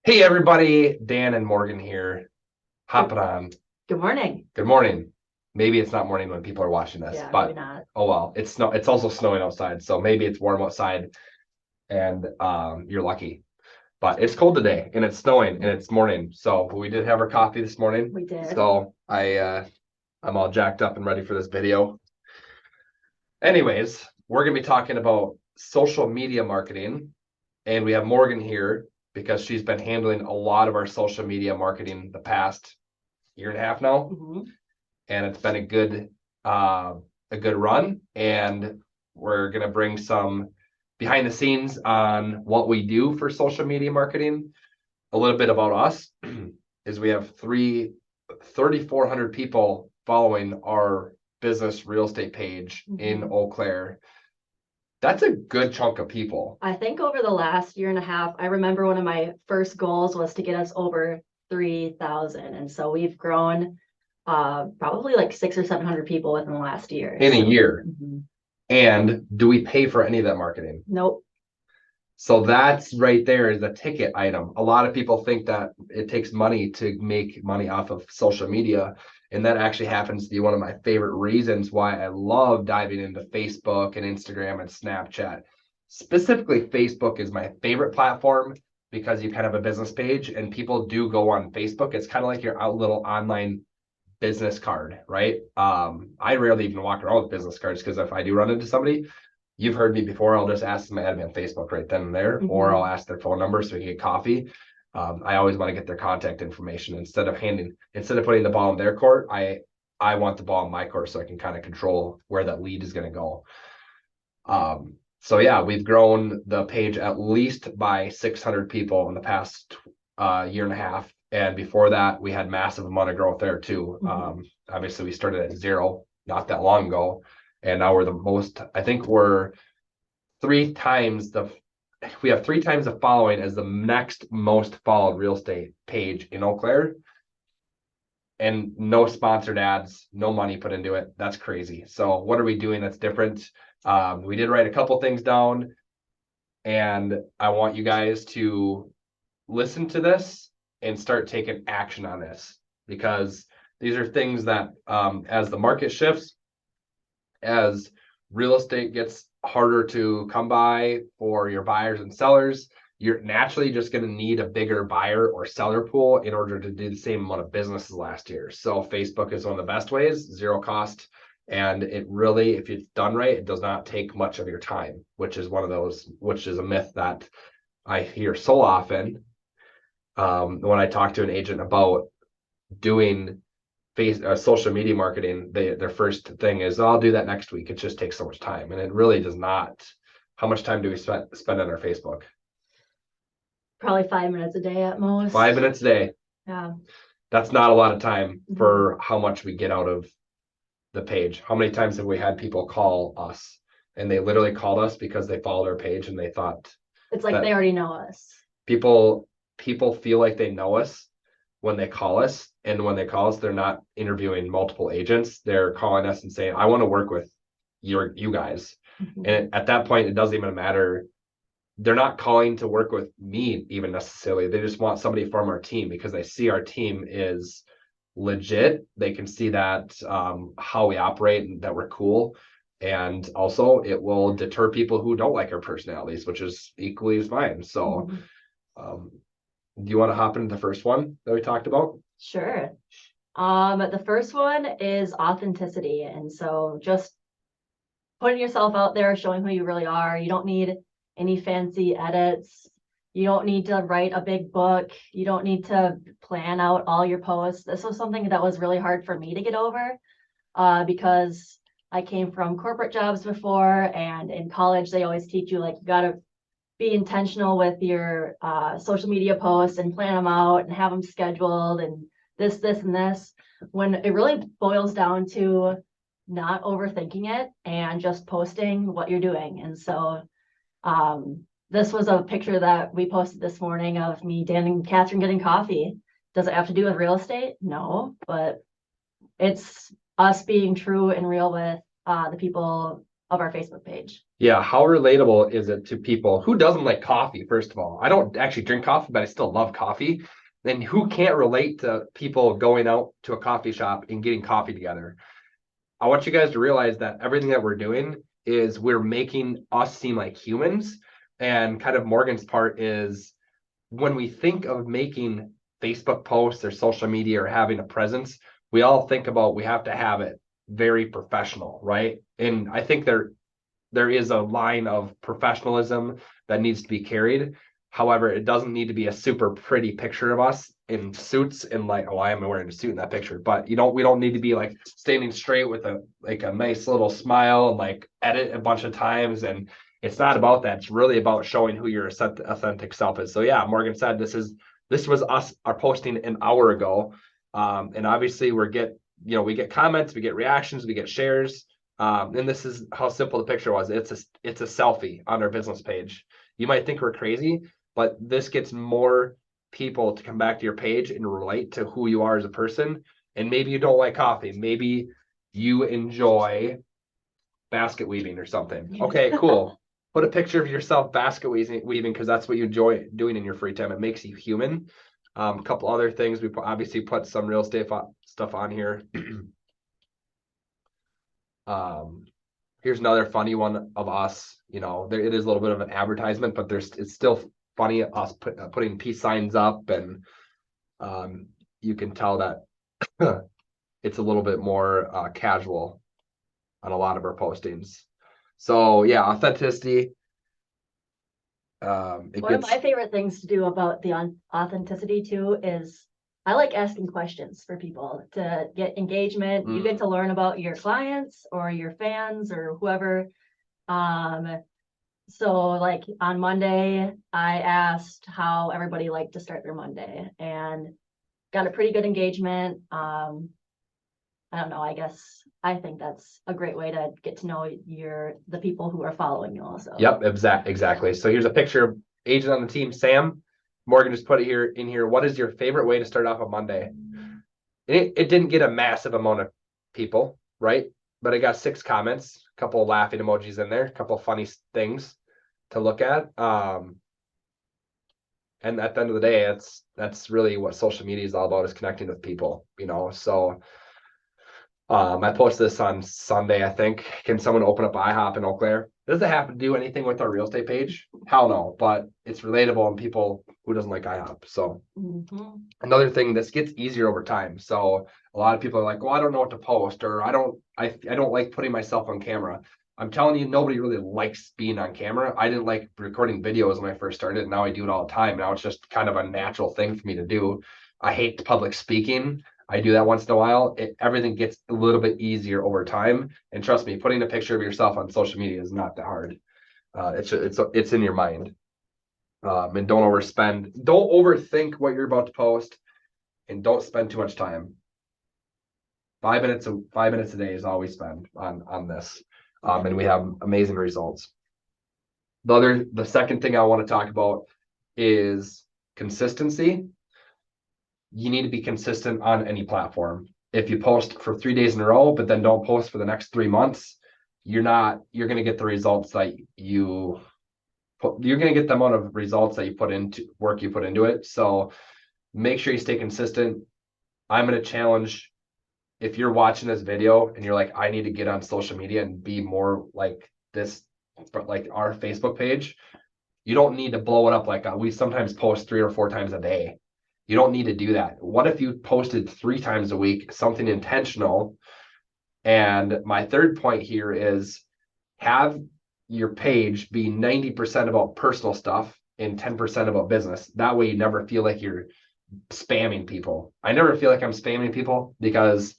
Hey everybody, Dan and Morgan here. Hopping on. Good morning. Good morning. Maybe it's not morning when people are watching this, Yeah, maybe but not. oh well. It's also snowing outside, so maybe it's warm outside and you're lucky. But it's cold today and it's snowing and it's morning. So we did have our coffee this morning. We did. So I'm all jacked up and ready for this video. Anyways, we're gonna be talking about social media marketing, and we have Morgan here because she's been handling a lot of our social media marketing the past year and a half now, and it's been uh, a good run. And we're gonna bring some behind the scenes on what we do for social media marketing. A little bit about us is we have 3,400 people following our business real estate page in Eau Claire. That's a good chunk of people. I think over the last year and a half, I remember one of my first goals was to get us over 3,000. And so we've grown probably like 600 or 700 people within the last year. In a year. Mhm. And do we pay for any of that marketing? Nope. So that's right there is a ticket item. A lot of people think that it takes money to make money off of social media. And that actually happens to be one of my favorite reasons why I love diving into Facebook and Instagram and Snapchat. Specifically, Facebook is my favorite platform because you kind of have a business page and people do go on Facebook. It's kind of like your little online business card, right? I rarely even walk around with business cards because if I do run into somebody, you've heard me before, I'll just ask them to add me on Facebook right then and there, or I'll ask their phone number so we can get coffee. I always want to get their contact information instead of putting the ball in their court. I want the ball in my court so I can kind of control where that lead is going to go. So yeah, we've grown the page at least by 600 people in the past year and a half. And before that, we had massive amount of growth there too. Obviously, we started at zero not that long ago, and now we're the most. I think we're three times the. We have three times the following as the next most followed real estate page in Eau Claire, and no sponsored ads, no money put into it. That's crazy. So what are we doing that's different? We did write a couple things down, and I want you guys to listen to this and start taking action on this because these are things that as the market shifts, as real estate gets harder to come by for your buyers and sellers, you're naturally just going to need a bigger buyer or seller pool in order to do the same amount of business as last year. So Facebook is one of the best ways, zero cost. And it really, if it's done right, it does not take much of your time, which is which is a myth that I hear so often. When I talk to an agent about doing social media marketing, their first thing is, oh, I'll do that next week. It just takes so much time, and it really does not. How much time do we spend on our Facebook? Probably 5 minutes a day at most. 5 minutes a day. Yeah. That's not a lot of time for how much we get out of the page. How many times have we had people call us and they literally called us because they followed our page and they thought it's like they already know us. People feel like they know us when they call us, and when they call us, they're not interviewing multiple agents. They're calling us and saying, I want to work with you guys. And at that point, it doesn't even matter. They're not calling to work with me even necessarily. They just want somebody from our team because they see our team is legit. They can see that how we operate and that we're cool. And also it will deter people who don't like our personalities, which is equally as fine. So do you want to hop into the first one that we talked about? Sure. The first one is authenticity. And so just putting yourself out there, showing who you really are. You don't need any fancy edits. You don't need to write a big book. You don't need to plan out all your posts. This was something that was really hard for me to get over because I came from corporate jobs before, and in college, they always teach you like you got to be intentional with your social media posts and plan them out and have them scheduled and this, and this, when it really boils down to not overthinking it and just posting what you're doing. And so this was a picture that we posted this morning of me, Dan, and Catherine getting coffee. Does it have to do with real estate? No, but it's us being true and real with the people of our Facebook page. Yeah, how relatable is it to people who doesn't like coffee, first of all? I don't actually drink coffee, but I still love coffee. Then who can't relate to people going out to a coffee shop and getting coffee together? I want you guys to realize that everything that we're doing is we're making us seem like humans. And kind of Morgan's part is when we think of making Facebook posts or social media or having a presence, we all think about we have to have it very professional, right? And I think there is a line of professionalism that needs to be carried. However, it doesn't need to be a super pretty picture of us in suits and like, oh, I am wearing a suit in that picture. But we don't need to be like standing straight with a nice little smile and like edit a bunch of times. And it's not about that. It's really about showing who your authentic self is. So yeah, Morgan said this was us our posting an hour ago. And obviously we get comments, we get reactions, we get shares. And this is how simple the picture was. It's a selfie on our business page. You might think we're crazy, but this gets more people to come back to your page and relate to who you are as a person. And maybe you don't like coffee. Maybe you enjoy basket weaving or something. Okay, cool. Put a picture of yourself basket weaving because that's what you enjoy doing in your free time. It makes you human. A couple other things. We obviously put some real estate stuff on here. Here's another funny one of us. It is a little bit of an advertisement, but it's still funny us putting peace signs up, and you can tell that it's a little bit more casual on a lot of our postings. So yeah, authenticity. One of my favorite things to do about the authenticity too is I like asking questions for people to get engagement. You get to learn about your clients or your fans or whoever. So like on Monday, I asked how everybody liked to start their Monday and got a pretty good engagement. I don't know, I think that's a great way to get to know the people who are following you also. Yep, exactly. So here's a picture of agent on the team, Sam. Morgan just put it in here. What is your favorite way to start off a Monday? It didn't get a massive amount of people, right? But it got 6 comments, a couple of laughing emojis in there, a couple of funny things to look at. And at the end of the day, that's really what social media is all about, is connecting with people, So I posted this on Sunday, I think. Can someone open up IHOP in Eau Claire? Does it have to do anything with our real estate page? Hell no, but it's relatable and people who doesn't like IHOP. So another thing, this gets easier over time. So a lot of people are like, well, I don't know what to post, or I don't like putting myself on camera. I'm telling you, nobody really likes being on camera. I didn't like recording videos when I first started, and now I do it all the time. Now it's just kind of a natural thing for me to do. I hate public speaking. I do that once in a while. Everything gets a little bit easier over time. And trust me, putting a picture of yourself on social media is not that hard. It's in your mind. And don't overspend. Don't overthink what you're about to post, and don't spend too much time. 5 minutes a day is all we spend on this. And we have amazing results. The second thing I want to talk about is consistency. You need to be consistent on any platform. If you post for 3 days in a row, but then don't post for the next 3 months, you're going to get the results that you're going to get the amount of results that you put into it. So make sure you stay consistent. I'm going to challenge, if you're watching this video and you're like, I need to get on social media and be more like this, like our Facebook page, you don't need to blow it up like we sometimes post 3 or 4 times a day. You don't need to do that. What if you posted 3 times a week, something intentional? And my third point here is have your page be 90% about personal stuff and 10% about business. That way you never feel like you're spamming people. I never feel like I'm spamming people because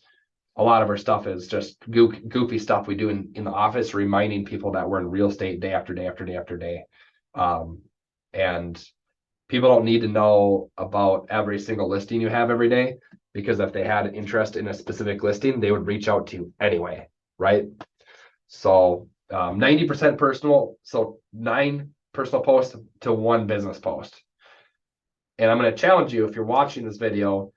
a lot of our stuff is just goofy stuff we do in the office, reminding people that we're in real estate day after day after day after day. And people don't need to know about every single listing you have every day, because if they had an interest in a specific listing, they would reach out to you anyway, right? So 90% personal, so 9 personal posts to 1 business post. And I'm going to challenge you, if you're watching this video,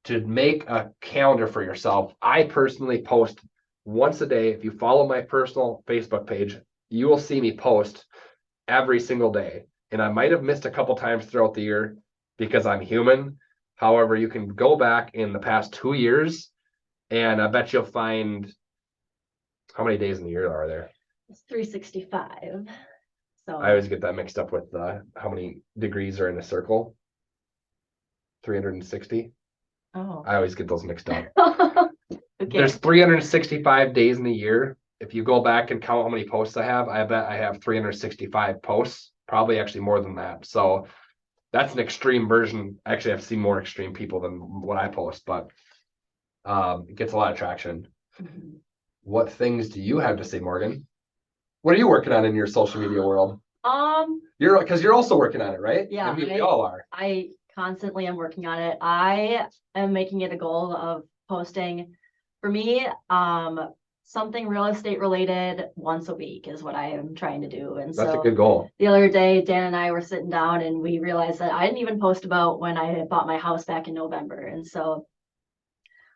to make a calendar for yourself. I personally post once a day. If you follow my personal Facebook page, you will see me post every single day. And I might have missed a couple times throughout the year because I'm human. However, you can go back in the past 2 years and I bet you'll find, how many days in the year are there? It's 365. So I always get that mixed up with how many degrees are in a circle. 360. oh. I always get those mixed up. Okay. There's 365 days in the year. If you go back and count how many posts I bet I have 365 posts, probably actually more than that. So that's an extreme version. Actually, I've seen more extreme people than what I post, but it gets a lot of traction. Mhm. What things do you have to say, Morgan? What are you working on in your social media world? Because you're also working on it, right? Yeah, I mean, we all are. I constantly am working on it. I am making it a goal of posting, for me, something real estate related once a week is what I am trying to do. And That's a so good goal. the other day, Dan and I were sitting down and we realized that I didn't even post about when I had bought my house back in November. And so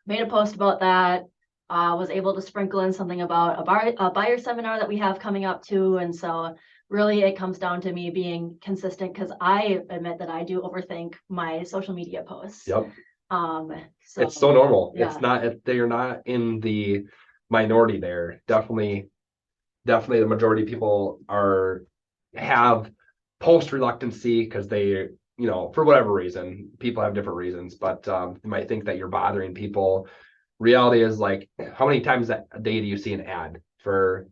made a post about that. Was able to sprinkle in something about a buyer seminar that we have coming up too. And so really it comes down to me being consistent because I admit that I do overthink my social media posts. Yep. So It's so normal. yeah. It's not, they're not in the minority there. Definitely the majority of people have post reluctancy because they, for whatever reason, people have different reasons, but you might think that you're bothering people. Reality is, like, how many times a day do you see an ad for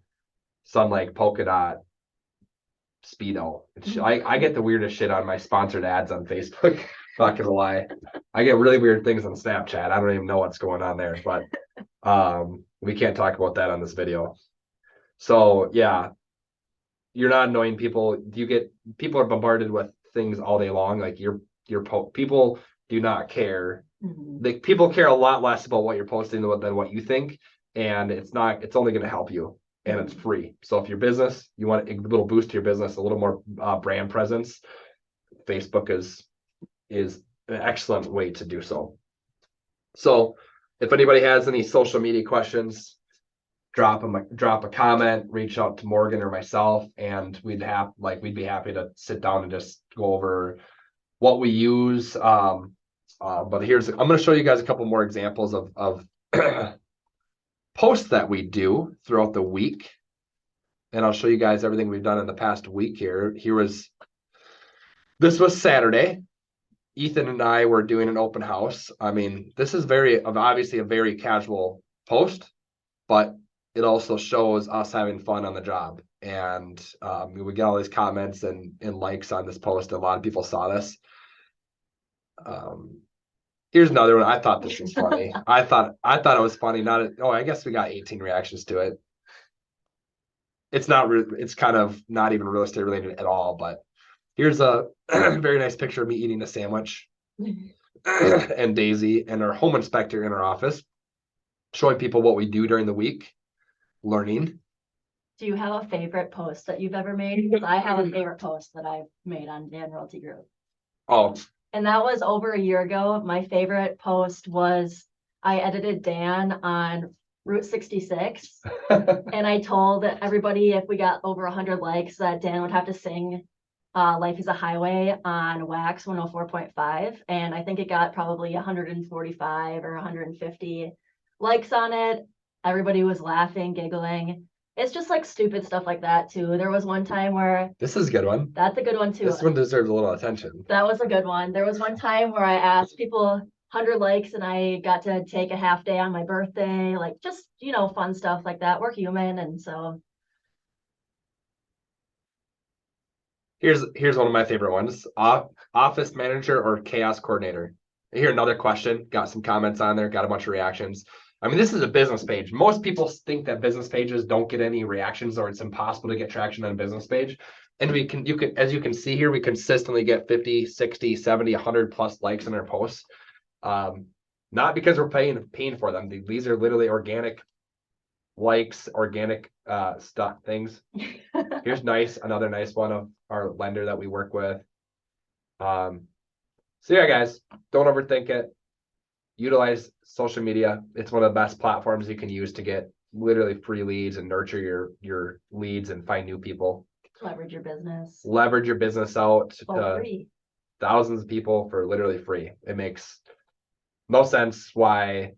some like polka dot Speedo? I get the weirdest shit on my sponsored ads on Facebook. Not gonna lie. I get really weird things on Snapchat. I don't even know what's going on there, but we can't talk about that on this video. So yeah, you're not annoying people. People are bombarded with things all day long. Like people do not care. Mhm. Like, people care a lot less about what you're posting than what you think, and it's only going to help you, and it's free. So if your business, you want a little boost to your business, a little more brand presence, Facebook is an excellent way to do so. So if anybody has any social media questions, drop a comment, reach out to Morgan or myself, and we'd be happy to sit down and just go over what we use. But I'm going to show you guys a couple more examples of posts that we do throughout the week, and I'll show you guys everything we've done in the past week here. This was Saturday. Ethan and I were doing an open house. I mean, this is obviously a very casual post, but it also shows us having fun on the job. And we get all these comments and likes on this post. A lot of people saw this. Here's another one. I thought this was funny. I thought it was funny. I guess we got 18 reactions to it. It's kind of not even real estate related at all, but here's a very nice picture of me eating a sandwich and Daisy and our home inspector in our office showing people what we do during the week, learning. Do you have a favorite post that you've ever made? Because I have a favorite post that I've made on Dan Realty Group. Oh, and that was over a year ago. My favorite post was I edited Dan on Route 66. And I told everybody if we got over 100 likes that Dan would have to sing Life is a Highway on Wax 104.5. And I think it got probably 145 or 150 likes on it. Everybody was laughing, giggling. It's just like stupid stuff like that too. There was one time where this is a good one. That's a good one too. This one deserves a little attention. That was a good one. There was one time where I asked people 100 likes and I got to take a half day on my birthday, like just, fun stuff like that. We're human. And so here's one of my favorite ones. Office manager or chaos coordinator. Here, another question. Got some comments on there, got a bunch of reactions. I mean, this is a business page. Most people think that business pages don't get any reactions or it's impossible to get traction on a business page. And as you can see here, we consistently get 50, 60, 70, 100 plus likes on our posts. Not because we're paying for them. These are literally organic likes, organic stuff things. Here's another nice one of our lender that we work with. So yeah, guys, don't overthink it. Utilize social media. It's one of the best platforms you can use to get literally free leads and nurture your leads and find new people. Leverage your business. Leverage your business out to Free. thousands of people for literally free. It makes no sense why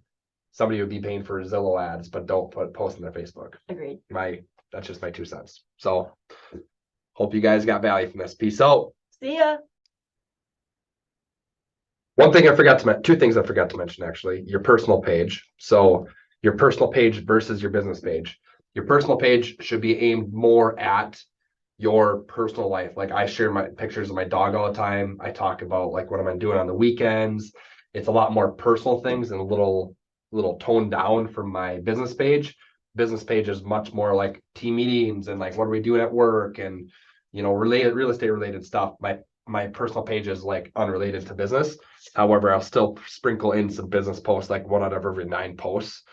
somebody would be paying for Zillow ads, but don't post on their Facebook. Agreed. That's just my 2 cents. So hope you guys got value from this. Peace out. See ya. One thing I forgot to mention, 2 things I forgot to mention actually, your personal page. So your personal page versus your business page. Your personal page should be aimed more at your personal life. Like I share my pictures of my dog all the time. I talk about like what am I doing on the weekends. It's a lot more personal things and a little toned down from my business page. Business page is much more like team meetings and like what are we doing at work and related real estate related stuff. My personal page is like unrelated to business. However, I'll still sprinkle in some business posts, like 1 out of every 9 posts.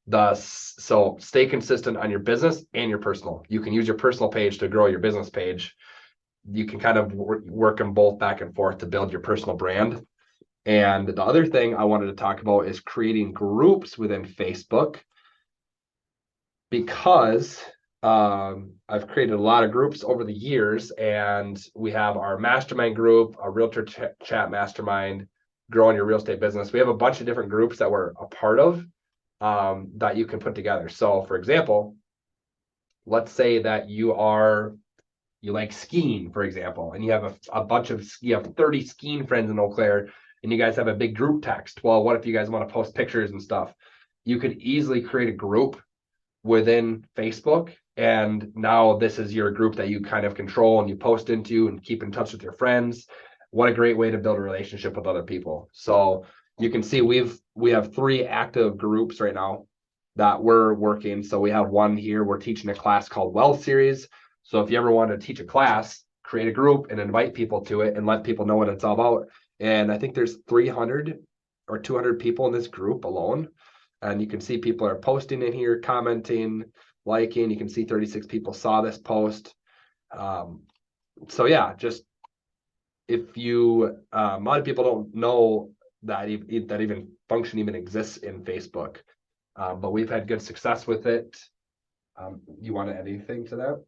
So stay consistent on your business and your personal. You can use your personal page to grow your business page. You can kind of work them both back and forth to build your personal brand. And the other thing I wanted to talk about is creating groups within Facebook, because I've created a lot of groups over the years, and we have our mastermind group, a realtor chat mastermind, growing your real estate business. We have a bunch of different groups that we're a part of that you can put together. So for example, let's say that you like skiing, for example, and you have you have 30 skiing friends in Eau Claire, and you guys have a big group text. Well, what if you guys want to post pictures and stuff? You could easily create a group within Facebook, and now this is your group that you kind of control and you post into and keep in touch with your friends. What a great way to build a relationship with other people. So you can see we have 3 active groups right now that we're working. So we have one here, we're teaching a class called Wealth Series. So if you ever want to teach a class, create a group and invite people to it and let people know what it's all about. And I think there's 300 or 200 people in this group alone. And you can see people are posting in here, commenting, liking. You can see 36 people saw this post. So yeah, just if you, a lot of people don't know that even function even exists in Facebook, but we've had good success with it. You want to add anything to that?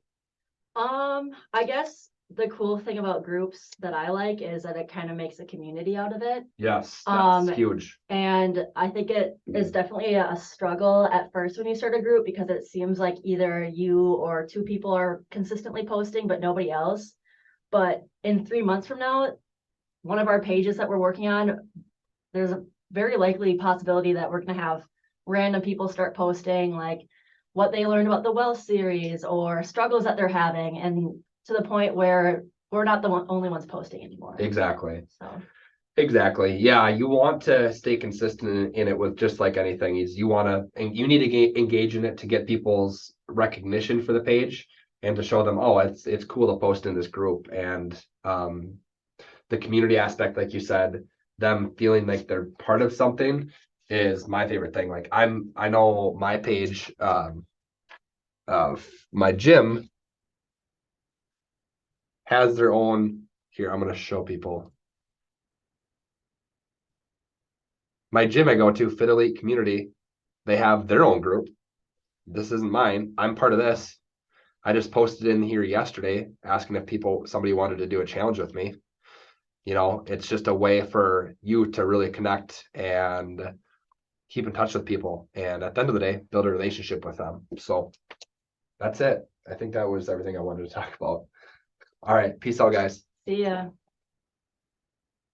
I guess the cool thing about groups that I like is that it kind of makes a community out of it. Yes, that's huge. And I think it is definitely a struggle at first when you start a group, because it seems like either you or 2 people are consistently posting, but nobody else. But in 3 months from now, one of our pages that we're working on, there's a very likely possibility that we're going to have random people start posting like what they learned about the Wealth Series or struggles that they're having, and to the point where we're not the only ones posting anymore. Exactly. So exactly. Yeah, you want to stay consistent in it with just like anything. You need to engage in it to get people's recognition for the page and to show them, oh, it's cool to post in this group. And the community aspect, like you said, them feeling like they're part of something is my favorite thing. Like I know my page of my gym has their own. Here, I'm going to show people. My gym I go to, Fit Elite Community, they have their own group. This isn't mine. I'm part of this. I just posted in here yesterday asking if somebody wanted to do a challenge with me. It's just a way for you to really connect and keep in touch with people. And at the end of the day, build a relationship with them. So that's it. I think that was everything I wanted to talk about. All right. Peace out, guys. see ya.